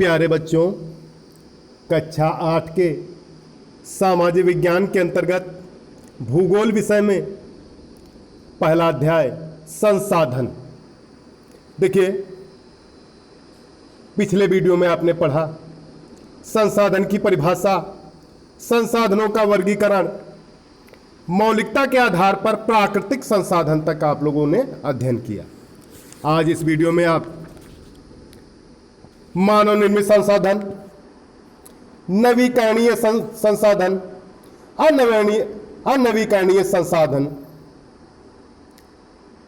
प्यारे बच्चों, कक्षा 8 के सामाजिक विज्ञान के अंतर्गत भूगोल विषय में पहला अध्याय संसाधन। देखिए, पिछले वीडियो में आपने पढ़ा संसाधन की परिभाषा, संसाधनों का वर्गीकरण, मौलिकता के आधार पर प्राकृतिक संसाधन तक आप लोगों ने अध्ययन किया। आज इस वीडियो में आप मानव निर्मित संसाधन, नवीकरणीय संसाधन, अनवीकरणीय संसाधन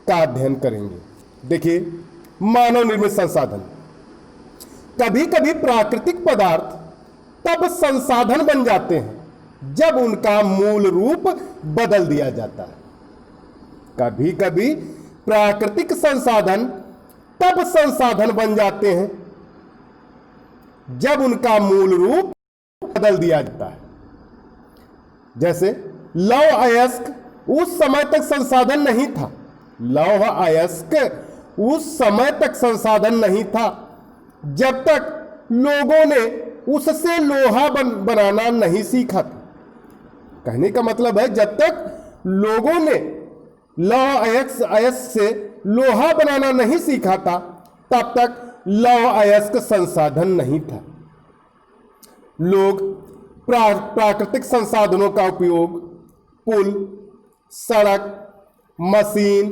का अध्ययन करेंगे। देखिए, मानव निर्मित संसाधन, कभी कभी प्राकृतिक पदार्थ तब संसाधन बन जाते हैं जब उनका मूल रूप बदल दिया जाता है। कभी कभी प्राकृतिक संसाधन तब संसाधन बन जाते हैं जब उनका मूल रूप बदल दिया जाता है। जैसे लौह अयस्क उस समय तक संसाधन नहीं था। लौह अयस्क उस समय तक संसाधन नहीं था जब तक लोगों ने उससे लोहा बनाना नहीं सीखा था। कहने का मतलब है, जब तक लोगों ने लौह अयस्क से लोहा बनाना नहीं सीखा था तब तक लौह अयस्क संसाधन नहीं था। लोग प्राकृतिक संसाधनों का उपयोग पुल, सड़क, मशीन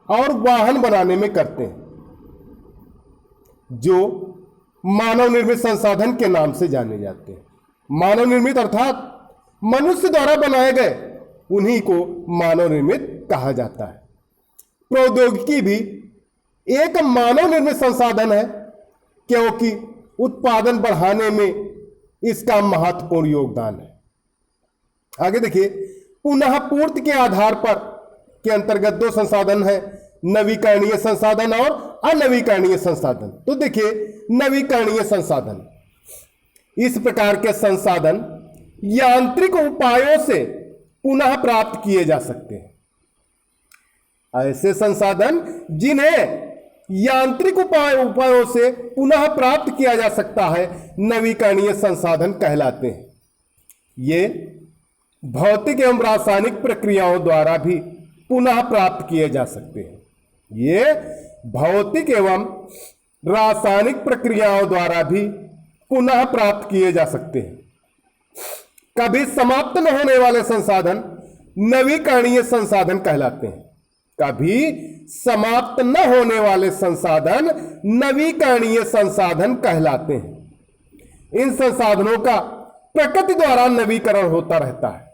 और वाहन बनाने में करते हैं, जो मानव निर्मित संसाधन के नाम से जाने जाते हैं। मानव निर्मित अर्थात मनुष्य द्वारा बनाए गए, उन्हीं को मानव निर्मित कहा जाता है। प्रौद्योगिकी भी एक मानव निर्मित संसाधन है, क्योंकि उत्पादन बढ़ाने में इसका महत्वपूर्ण योगदान है। आगे देखिए, पुनः पूर्ति के आधार पर के अंतर्गत दो संसाधन है, नवीकरणीय संसाधन और अनवीकरणीय संसाधन। तो देखिए, नवीकरणीय संसाधन, इस प्रकार के संसाधन यांत्रिक उपायों से पुनः प्राप्त किए जा सकते हैं। ऐसे संसाधन जिन्हें यांत्रिक उपायों से पुनः प्राप्त किया जा सकता है, नवीकरणीय संसाधन कहलाते हैं। ये भौतिक एवं रासायनिक प्रक्रियाओं द्वारा भी पुनः प्राप्त किए जा सकते हैं। ये भौतिक एवं रासायनिक प्रक्रियाओं द्वारा भी पुनः प्राप्त किए जा सकते हैं। कभी समाप्त न होने वाले संसाधन नवीकरणीय संसाधन कहलाते हैं। कभी समाप्त न होने वाले संसाधन नवीकरणीय संसाधन कहलाते हैं। इन संसाधनों का प्रकृति द्वारा नवीकरण होता रहता है।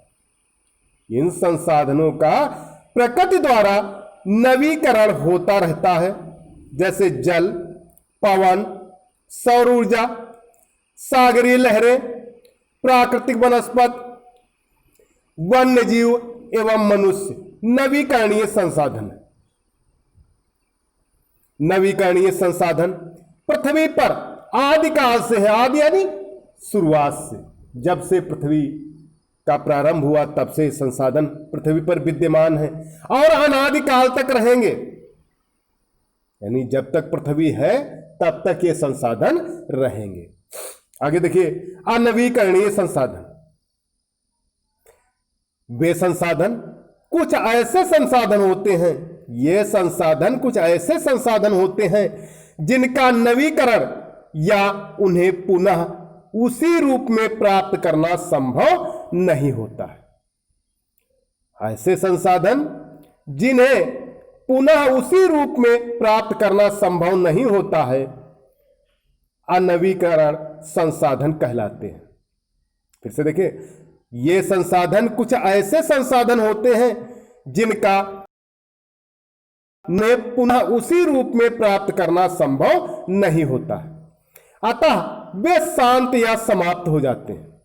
इन संसाधनों का प्रकृति द्वारा नवीकरण होता रहता है, जैसे जल, पवन, सौर ऊर्जा, सागरीय लहरें, प्राकृतिक वनस्पति, वन्य जीव एवं मनुष्य नवीकरणीय संसाधन है। नवीकरणीय संसाधन पृथ्वी पर आदिकाल से है। आदि यानी शुरुआत से, जब से पृथ्वी का प्रारंभ हुआ तब से संसाधन पृथ्वी पर विद्यमान है और अनादिकाल तक रहेंगे। यानी जब तक पृथ्वी है तब तक ये संसाधन रहेंगे। आगे देखिए, अनवीकरणीय संसाधन, वे संसाधन कुछ ऐसे संसाधन होते हैं, ये संसाधन कुछ ऐसे संसाधन होते हैं जिनका नवीकरण या उन्हें पुनः उसी रूप में प्राप्त करना संभव नहीं होता है। ऐसे संसाधन जिन्हें पुनः उसी रूप में प्राप्त करना संभव नहीं होता है, अनवीकरण संसाधन कहलाते हैं। फिर से देखिए, ये संसाधन कुछ ऐसे संसाधन होते हैं जिनका ने पुनः उसी रूप में प्राप्त करना संभव नहीं होता है, अतः वे शांत या समाप्त हो जाते हैं।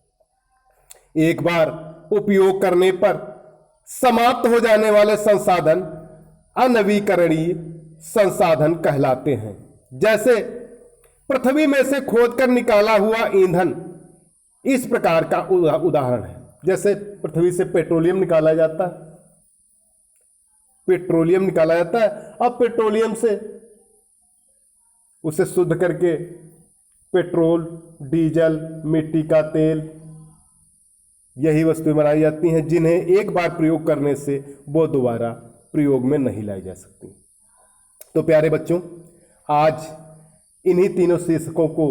एक बार उपयोग करने पर समाप्त हो जाने वाले संसाधन अनवीकरणीय संसाधन कहलाते हैं। जैसे पृथ्वी में से खोदकर निकाला हुआ ईंधन इस प्रकार का उदाहरण है। जैसे पृथ्वी से पेट्रोलियम निकाला जाता है, अब पेट्रोलियम से उसे शुद्ध करके पेट्रोल, डीजल, मिट्टी का तेल, यही वस्तुएं बनाई जाती हैं जिन्हें एक बार प्रयोग करने से वो दोबारा प्रयोग में नहीं लाई जा सकती। तो प्यारे बच्चों, आज इन्हीं तीनों शीर्षकों को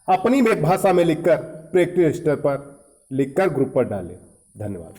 अपनी भाषा में लिखकर प्रैक्टिस रजिस्टर पर लिखकर ग्रुप पर डालें। धन्यवाद।